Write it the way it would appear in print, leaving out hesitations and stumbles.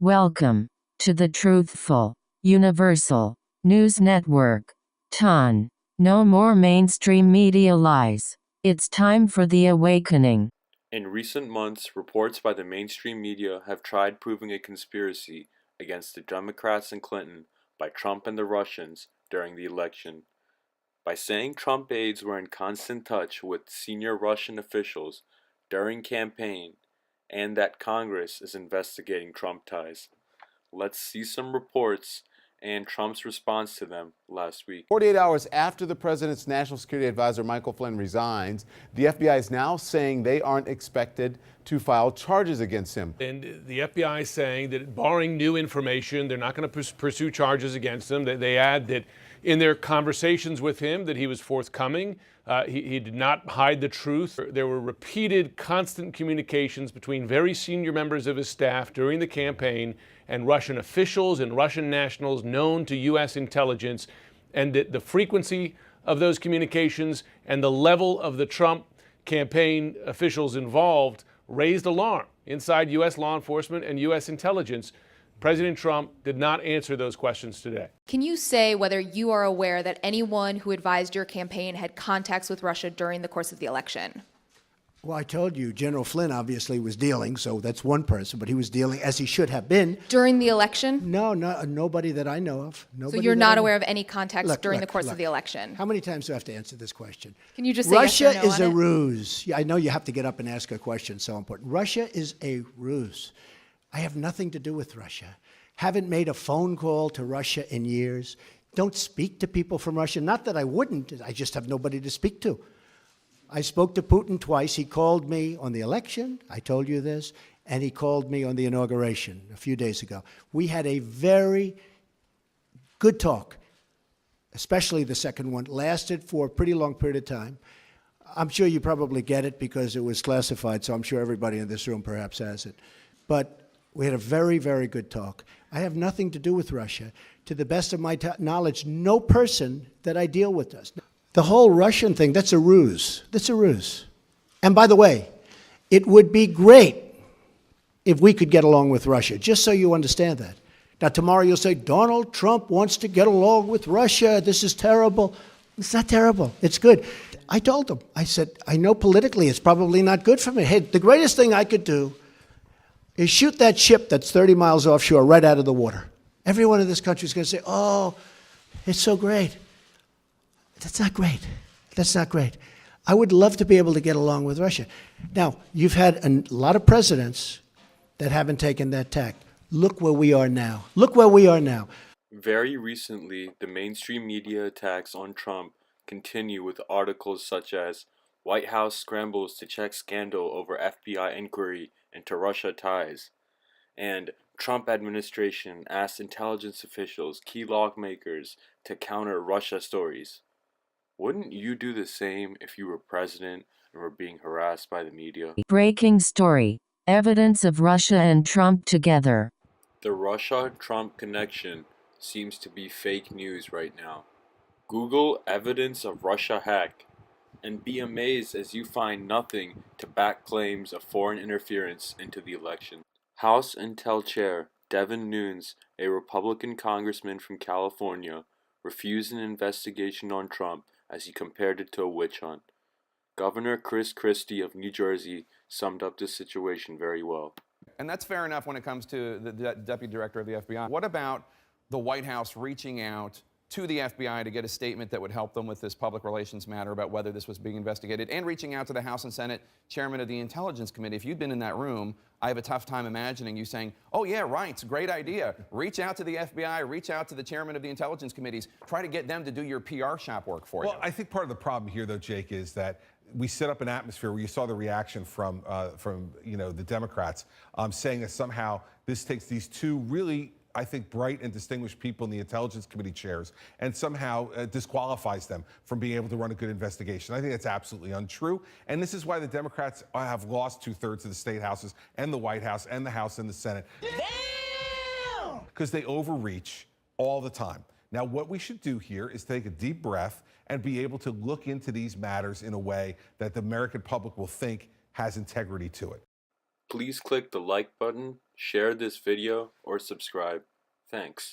Welcome to the Truthful, Universal News Network. TON. No more mainstream media lies. It's time for the awakening. In recent months, reports by the mainstream media have tried proving a conspiracy against the Democrats and Clinton by Trump and the Russians during the election. By saying Trump aides were in constant touch with senior Russian officials during campaign and that Congress is investigating Trump ties. Let's see some reports and Trump's response to them last week. 48 hours after the president's national security advisor Michael Flynn resigns, the FBI is now saying they aren't expected to file charges against him. And the FBI is saying that barring new information, they're not going to pursue charges against him. They add that in their conversations with him that he was forthcoming. He did not hide the truth. There were repeated, constant communications between very senior members of his staff during the campaign and Russian officials and Russian nationals known to U.S. intelligence, and that the frequency of those communications and the level of the Trump campaign officials involved raised alarm inside U.S. law enforcement and U.S. intelligence. President Trump did not answer those questions today. Can you say whether you are aware that anyone who advised your campaign had contacts with Russia during the course of the election? Well, I told you, General Flynn obviously was dealing, so that's one person, but he was dealing as he should have been. During the election? No, nobody that I know of. So you're not aware of any contacts during the course of the election? How many times do I have to answer this question? Can you just say Russia yes or no is on a it? ruse. Yeah, I know you have to get up and ask a question, so important. Russia is a ruse. I have nothing to do with Russia. Haven't made a phone call to Russia in years. Don't speak to people from Russia. Not that I wouldn't, I just have nobody to speak to. I spoke to Putin twice. He called me on the election, I told you this, and he called me on the inauguration a few days ago. We had a very good talk, especially the second one. Lasted for a pretty long period of time. I'm sure you probably get it because it was classified, so I'm sure everybody in this room perhaps has it. But we had a very, very good talk. I have nothing to do with Russia. To the best of my knowledge, no person that I deal with does. The whole Russian thing, that's a ruse. That's a ruse. And by the way, it would be great if we could get along with Russia, just so you understand that. Now, tomorrow you'll say, Donald Trump wants to get along with Russia. This is terrible. It's not terrible. It's good. I told him, I said, I know politically it's probably not good for me. Hey, the greatest thing I could do is shoot that ship that's 30 miles offshore right out of the water. Everyone in this country is going to say, oh, it's so great. That's not great. That's not great. I would love to be able to get along with Russia. Now, you've had a lot of presidents that haven't taken that tack. Look where we are now. Look where we are now. Very recently, the mainstream media attacks on Trump continue with articles such as White House scrambles to check scandal over FBI inquiry into Russia ties, and Trump administration asks intelligence officials, key lawmakers, to counter Russia stories. Wouldn't you do the same if you were president and were being harassed by the media? Breaking story. Evidence of Russia and Trump together. The Russia-Trump connection seems to be fake news right now. Google evidence of Russia hack and be amazed as you find nothing to back claims of foreign interference into the election. House Intel Chair Devin Nunes, a Republican congressman from California, refused an investigation on Trump as he compared it to a witch hunt. Governor Chris Christie of New Jersey summed up this situation very well. And that's fair enough when it comes to the deputy director of the FBI. What about the White House reaching out to the FBI to get a statement that would help them with this public relations matter about whether this was being investigated, and reaching out to the House and Senate chairman of the Intelligence Committee? If you'd been in that room, I have a tough time imagining you saying, oh yeah, right, it's a great idea. Reach out to the FBI, reach out to the chairman of the Intelligence Committees, try to get them to do your PR shop work for you. Well, I think part of the problem here, though, Jake, is that we set up an atmosphere where you saw the reaction from the Democrats saying that somehow this takes these two really, I think, bright and distinguished people in the Intelligence Committee chairs and somehow disqualifies them from being able to run a good investigation. I think that's absolutely untrue. And this is why the Democrats have lost 2/3 of the state houses and the White House and the House and the Senate. Because they overreach all the time. Now, what we should do here is take a deep breath and be able to look into these matters in a way that the American public will think has integrity to it. Please click the like button, share this video, or subscribe. Thanks.